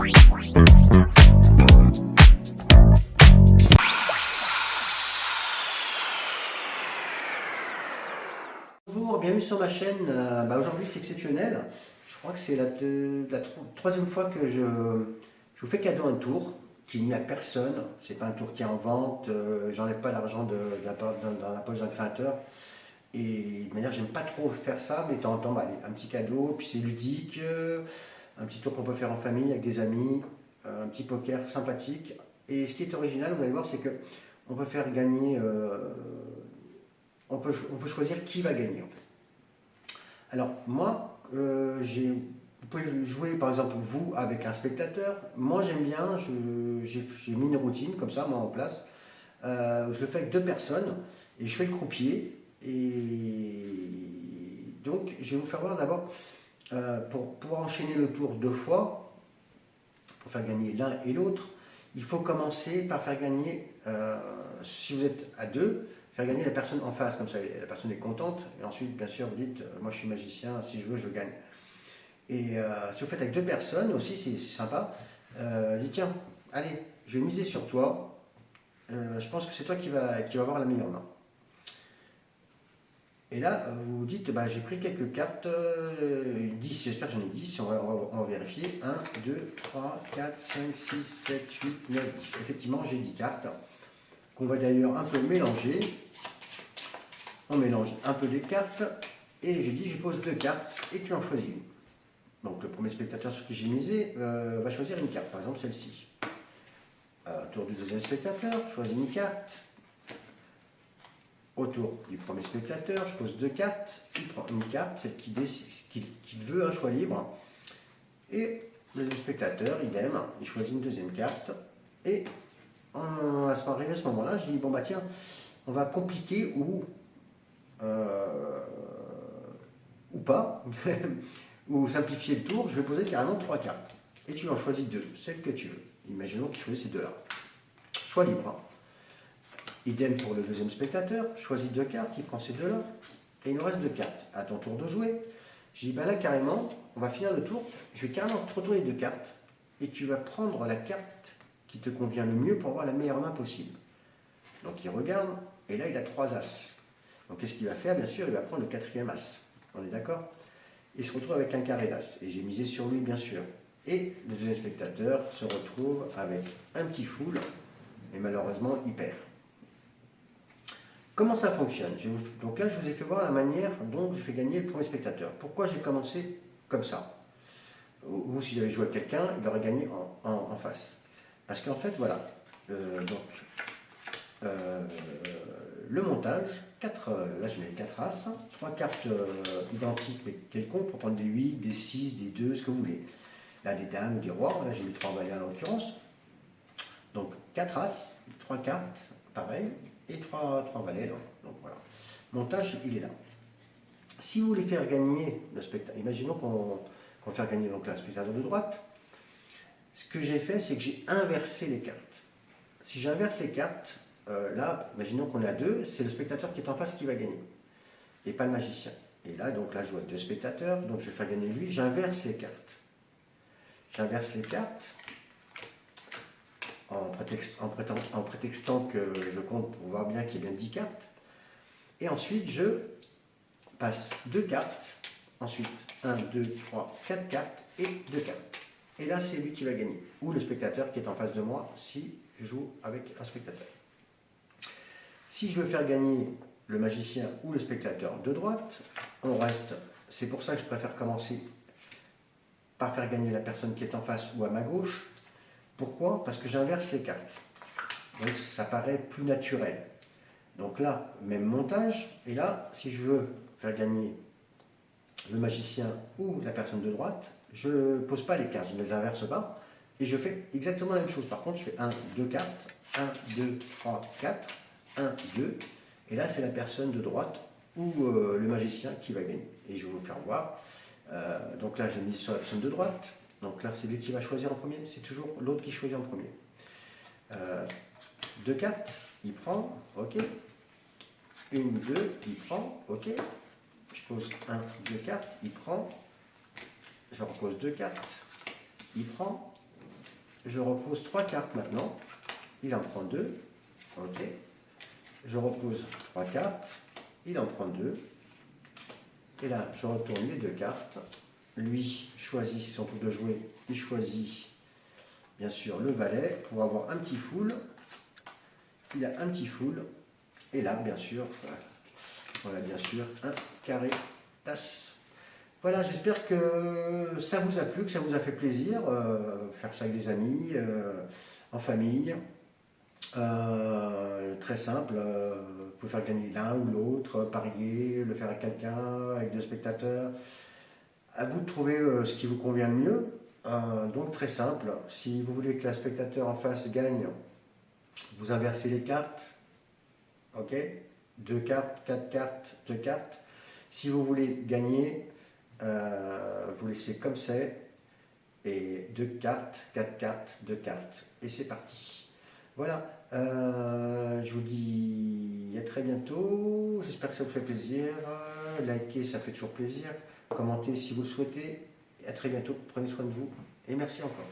Bonjour, bienvenue sur ma chaîne. Aujourd'hui c'est exceptionnel. Je crois que c'est la troisième fois que je vous fais cadeau un tour qui n'est à personne. C'est pas un tour qui est en vente. J'enlève pas l'argent dans la poche d'un créateur. Et de manière, j'aime pas trop faire ça, mais de temps en temps, allez, un petit cadeau, puis c'est ludique, un petit tour qu'on peut faire en famille avec des amis, un petit poker sympathique. Et ce qui est original, vous allez voir, c'est que on peut faire gagner, on peut choisir qui va gagner en fait. Alors moi, vous pouvez jouer par exemple vous avec un spectateur. Moi j'aime bien, j'ai mis une routine comme ça moi en place. Je le fais avec deux personnes et je fais le croupier. Et donc je vais vous faire voir d'abord, pour pouvoir enchaîner le tour deux fois, pour faire gagner l'un et l'autre, il faut commencer par faire gagner, si vous êtes à deux, faire gagner la personne en face, comme ça la personne est contente, et ensuite bien sûr vous dites, moi je suis magicien, si je veux je gagne. Et si vous faites avec deux personnes aussi, c'est sympa, dites tiens, allez, je vais miser sur toi, je pense que c'est toi qui va avoir la meilleure main. Et là, vous vous dites, j'ai pris quelques cartes, 10, j'espère que j'en ai 10, on va vérifier. 1, 2, 3, 4, 5, 6, 7, 8, 9, 10. Effectivement, j'ai 10 cartes, qu'on va d'ailleurs un peu mélanger. On mélange un peu les cartes, et j'ai dit, je pose deux cartes, et tu en choisis une. Donc le premier spectateur sur qui j'ai misé va choisir une carte, par exemple celle-ci. Tour du deuxième spectateur, je choisis une carte. Autour du premier spectateur, je pose deux cartes, il prend une carte, celle qu'il veut, un choix libre, et le deuxième spectateur, idem, il choisit une deuxième carte, et à ce moment-là, je dis, bon bah tiens, on va compliquer ou pas, ou simplifier le tour, je vais poser carrément trois cartes, et tu en choisis deux, celle que tu veux. Imaginons qu'il choisit ces deux-là. Choix libre, hein. Idem pour le deuxième spectateur, choisis deux cartes, il prend ces deux-là, et il nous reste deux cartes. À ton tour de jouer. Je dis, là carrément, on va finir le tour, je vais carrément te retourner deux cartes, et tu vas prendre la carte qui te convient le mieux pour avoir la meilleure main possible. Donc il regarde, et là il a trois as. Donc qu'est-ce qu'il va faire? Bien sûr, il va prendre le quatrième as. On est d'accord? Il se retrouve avec un carré d'as, et j'ai misé sur lui bien sûr. Et le deuxième spectateur se retrouve avec un petit full, et malheureusement il perd. Comment ça fonctionne? Donc là, je vous ai fait voir la manière dont je fais gagner le premier spectateur. Pourquoi j'ai commencé comme ça? Ou si j'avais joué avec quelqu'un, il aurait gagné en face. Parce qu'en fait, voilà, le montage, là je mets 4 as, 3 cartes identiques mais quelconques pour prendre des 8, des 6, des 2, ce que vous voulez. Là, des dames ou des rois, là j'ai mis 3 valets en l'occurrence. Donc 4 as, 3 cartes, pareil. Et 3 valets, donc voilà. Montage, il est là. Si vous voulez faire gagner le spectateur, imaginons qu'on va faire gagner donc, le spectateur de droite, ce que j'ai fait, c'est que j'ai inversé les cartes. Si j'inverse les cartes, là, imaginons qu'on a deux, c'est le spectateur qui est en face qui va gagner, et pas le magicien. Et là, donc là, je vois deux spectateurs, donc je vais faire gagner lui, j'inverse les cartes. J'inverse les cartes, en prétextant que je compte pour voir bien qu'il y a bien 10 cartes. Et ensuite, je passe deux cartes. Ensuite, 1, 2, 3, 4 cartes et deux cartes. Et là, c'est lui qui va gagner. Ou le spectateur qui est en face de moi si je joue avec un spectateur. Si je veux faire gagner le magicien ou le spectateur de droite, on reste. C'est pour ça que je préfère commencer par faire gagner la personne qui est en face ou à ma gauche. Pourquoi? Parce que j'inverse les cartes. Donc ça paraît plus naturel. Donc là, même montage. Et là, si je veux faire gagner le magicien ou la personne de droite, je ne pose pas les cartes, je ne les inverse pas. Et je fais exactement la même chose. Par contre, je fais 1, 2 cartes. 1, 2, 3, 4. 1, 2. Et là, c'est la personne de droite ou le magicien qui va gagner. Et je vais vous le faire voir. Donc là, j'ai mis sur la personne de droite. Donc là, c'est lui qui va choisir en premier. C'est toujours l'autre qui choisit en premier. Deux cartes, il prend, ok. Une, deux, il prend, ok. Je pose un, deux cartes, il prend. Je repose deux cartes, il prend. Je repose 3 cartes maintenant. Il en prend 2. Ok. Je repose 3 cartes. Il en prend 2. Et là, je retourne les 2 cartes. Lui choisit, c'est son tour de jouer. Il choisit, bien sûr, le valet pour avoir un petit full. Il a un petit full. Et là, bien sûr, voilà, bien sûr, un carré tasse. Voilà, j'espère que ça vous a plu, que ça vous a fait plaisir. Faire ça avec des amis, en famille. Très simple, vous pouvez faire gagner l'un ou l'autre, parier, le faire à quelqu'un, avec 2 spectateurs. À vous de trouver ce qui vous convient le mieux. Donc très simple, si vous voulez que le spectateur en face gagne, vous inversez les cartes. Ok, 2 cartes, 4 cartes, 2 cartes. Si vous voulez gagner, vous laissez comme c'est. Et 2 cartes, 4 cartes, 2 cartes. Et c'est parti. Voilà, je vous dis à très bientôt. J'espère que ça vous fait plaisir. Likez, ça fait toujours plaisir. Commentez si vous le souhaitez. Et à très bientôt. Prenez soin de vous. Et merci encore.